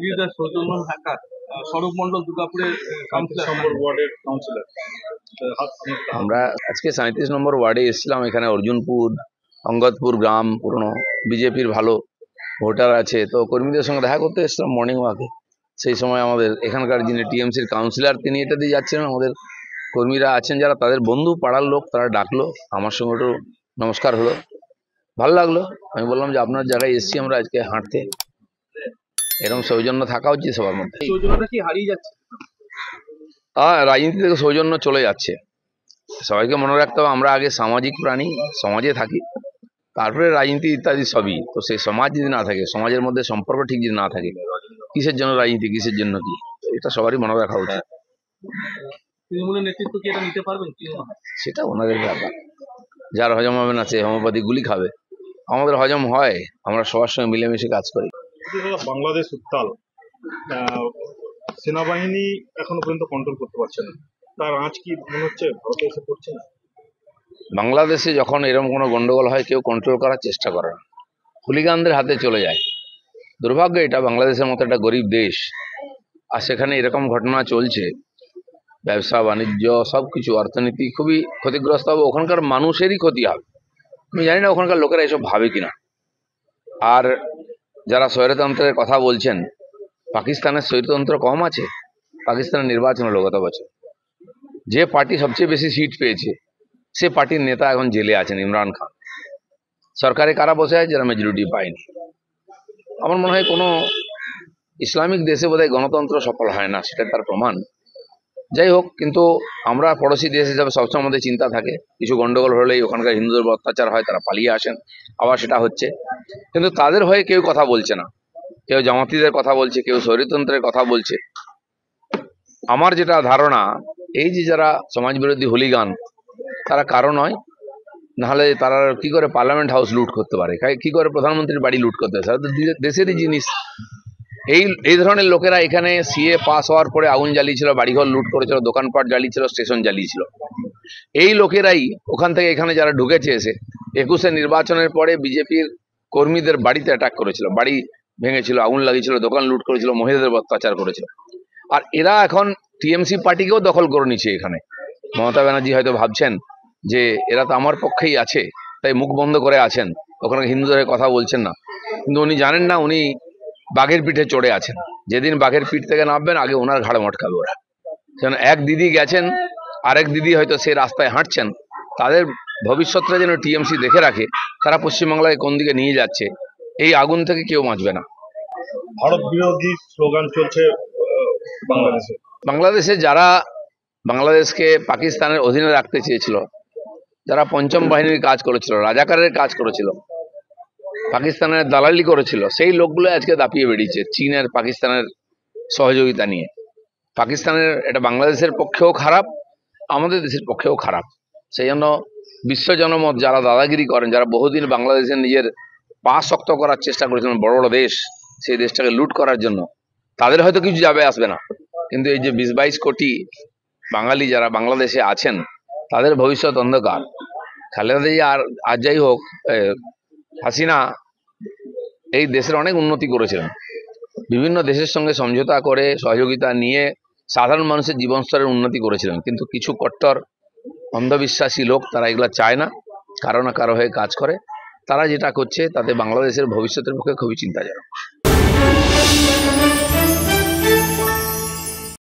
বিরুদ্ধে সৌজন্য ঢাকা স্বরূপ মণ্ডল দুর্গাপুরের কাউন্সিলর। আমরা আজকে 37 নম্বর ওয়ার্ডে এসেছিলাম। এখানে অর্জুনপুর, অঙ্গদপুর গ্রাম পুরনো বিজেপির ভালো ভোটার আছে, তো কর্মীদের সঙ্গে দেখা করতে এসেছিলাম মর্নিং ওয়াকে। সেই সময় আমাদের এখানকার যিনি টিএমসির কাউন্সিলর তিনি এটা দিয়ে যাচ্ছিলেন। আমাদের কর্মীরা আছেন যারা তাদের বন্ধু পাড়ার লোক, তারা ডাকলো, আমার সঙ্গে একটু নমস্কার হলো, ভালো লাগলো। আমি বললাম যে আপনার জায়গায় এসেছি আমরা আজকে হাঁটতে, এরকম সৌজন্য থাকা উচিত সবার মধ্যে। সৌজন্যটা কি হারিয়ে যাচ্ছে? রাজনীতি থেকে সৌজন্য চলে যাচ্ছে। সবাইকে মনে রাখতে হবে আমরা আগে সামাজিক প্রাণী, সমাজে থাকি, তারপরে রাজনীতি ইত্যাদি সবই। তো সেই সমাজ যদি না থাকে, সমাজের মধ্যে সম্পর্ক ঠিক যদি না থাকে, কিসের জন্য রাজনীতি, কিসের জন্য কি, এটা সবারই মনে রাখা উচিত। তৃণমূলের নেতৃত্ব কি এটা নিতে পারবেন? সেটা ওনাদের ব্যাপার, যার হজম হবে না সে হোমিওপ্যাথি গুলি খাবে। আমাদের হজম হয়, আমরা সবার সঙ্গে মিলেমিশে কাজ করি। বাংলাদেশ উত্তাল, সেনাবাহিনী এখনো পর্যন্ত কন্ট্রোল করতে পারছে না, তার আঁচ কি মনে হচ্ছে ভারতে এসে পড়ছে না? বাংলাদেশে যখন এরকম কোনো গন্ডগোল হয় কেউ কন্ট্রোল করার চেষ্টা করে না, হুলিগানদের হাতে চলে যায়। দুর্ভাগ্য, এটা বাংলাদেশের মতো একটা গরিব দেশ, আর সেখানে এরকম ঘটনা চলছে। ব্যবসা বাণিজ্য সবকিছু, অর্থনীতি খুবই ক্ষতিগ্রস্ত হবে, ওখানকার মানুষেরই ক্ষতি হবে। আমি জানি না ওখানকার লোকেরা এসব ভাবে কিনা। আর যারা স্বৈরতন্ত্রের কথা বলছেন, পাকিস্তানের স্বৈরতন্ত্র কম আছে? পাকিস্তানের নির্বাচন হলো গত বছর, যে পার্টি সবচেয়ে বেশি সিট পেয়েছে সে পার্টির নেতা এখন জেলে আছেন, ইমরান খান। সরকারে কারা বসে আছে? যারা মেজরিটি পায়নি। আমার মনে হয় কোনো ইসলামিক দেশে বোধহয় গণতন্ত্র সফল হয় না, সেটা তার প্রমাণ। যাই হোক, কিন্তু আমরা পড়োশি দেশ হিসাবে সবসময় আমাদের চিন্তা থাকে, কিছু গন্ডগোল হলেই ওখানকার হিন্দুদের উপর অত্যাচার হয়, তারা পালিয়ে আসেন, আবার সেটা হচ্ছে। কিন্তু তাদের হয়ে কেউ কথা বলছে না, কেউ জামাতিদের কথা বলছে, কেউ স্বৈরতন্ত্রের কথা বলছে। আমার যেটা ধারণা, এই যে যারা সমাজবিরোধী হুলিগান, তারা কারো নয়, নাহলে তারা কি করে পার্লামেন্ট হাউস লুট করতে পারে, কি করে প্রধানমন্ত্রীর বাড়ি লুট করতে পারে? দেশেরই জিনিস। এই ধরনের লোকেরা এখানে সিএ পাস হওয়ার পরে আগুন জ্বালিয়েছিল, বাড়িঘর লুট করেছিল, দোকানপাট জ্বালিয়েছিল, স্টেশন জ্বালিয়েছিল। এই লোকেরাই ওখান থেকে এখানে যারা ঢুকেছে এসে 21-এ নির্বাচনের পরে বিজেপির কর্মীদের বাড়িতে অ্যাটাক করেছিল, বাড়ি ভেঙেছিল, আগুন লাগিয়েছিল, দোকান লুট করেছিল, মহিলাদের অত্যাচার করেছিল। আর এরা এখন টিএমসি পার্টিকেও দখল করে নিচ্ছে এখানে। মমতা ব্যানার্জি হয়তো ভাবছেন যে এরা তো আমার পক্ষেই আছে, তাই মুখ বন্ধ করে আছেন, ওখানে হিন্দুদের কথা বলছেন না। কিন্তু উনি জানেন না, উনি বাঘের পিঠে চড়ে আছেন। যেদিন বাঘের পিঠ থেকে নামবেন, আগে ওনার ঘাড়ে মটকাবে ওরা। যেন এক দিদি গেছেন, আরেক দিদি হয়তো সে রাস্তায় হাঁটছেন, তাদের ভবিষ্যৎটা যেন টিএমসি দেখে রাখে, তারা পশ্চিমবাংলায় কোন দিকে নিয়ে যাচ্ছে, এই আগুন থেকে কেউ বাঁচবে না। ভারত বিরোধী স্লোগান চলছে বাংলাদেশে যারা বাংলাদেশকে পাকিস্তানের অধীনে রাখতে চেয়েছিল, যারা পঞ্চম বাহিনীর কাজ করেছিল, রাজাকারের কাজ করেছিল, পাকিস্তানের দালালি করেছিল, সেই লোকগুলো আজকে দাপিয়ে বেরিয়েছে চীনের, পাকিস্তানের সহযোগিতা নিয়ে। পাকিস্তানের এটা বাংলাদেশের পক্ষেও খারাপ, আমাদের দেশের পক্ষেও খারাপ। সেই জন্য বিশ্ব জনমত যারা দাদাগিরি করেন, যারা বহুদিন বাংলাদেশের নিজের পা শক্ত করার চেষ্টা করেছিলেন, বড় বড় দেশ সেই দেশটাকে লুট করার জন্য, তাদের হয়তো কিছু যাবে আসবে না। কিন্তু এই যে 20-22 কোটি বাঙালি যারা বাংলাদেশে আছেন, তাদের ভবিষ্যৎ অন্ধকার। খালেদা জিয়া আর যাই হোক, হাসিনা এই দেশের অনেক উন্নতি করেছিলেন, বিভিন্ন দেশের সঙ্গে সমঝোতা করে সহযোগিতা নিয়ে সাধারণ মানুষের জীবন স্তরের উন্নতি করেছিলেন। কিন্তু কিছু কট্টর অন্ধবিশ্বাসী লোক, তারা এগুলো চায় না, কারো না কারো হয়ে কাজ করে। তারা যেটা করছে তাতে বাংলাদেশের ভবিষ্যতের পক্ষে খুবই চিন্তাজনক।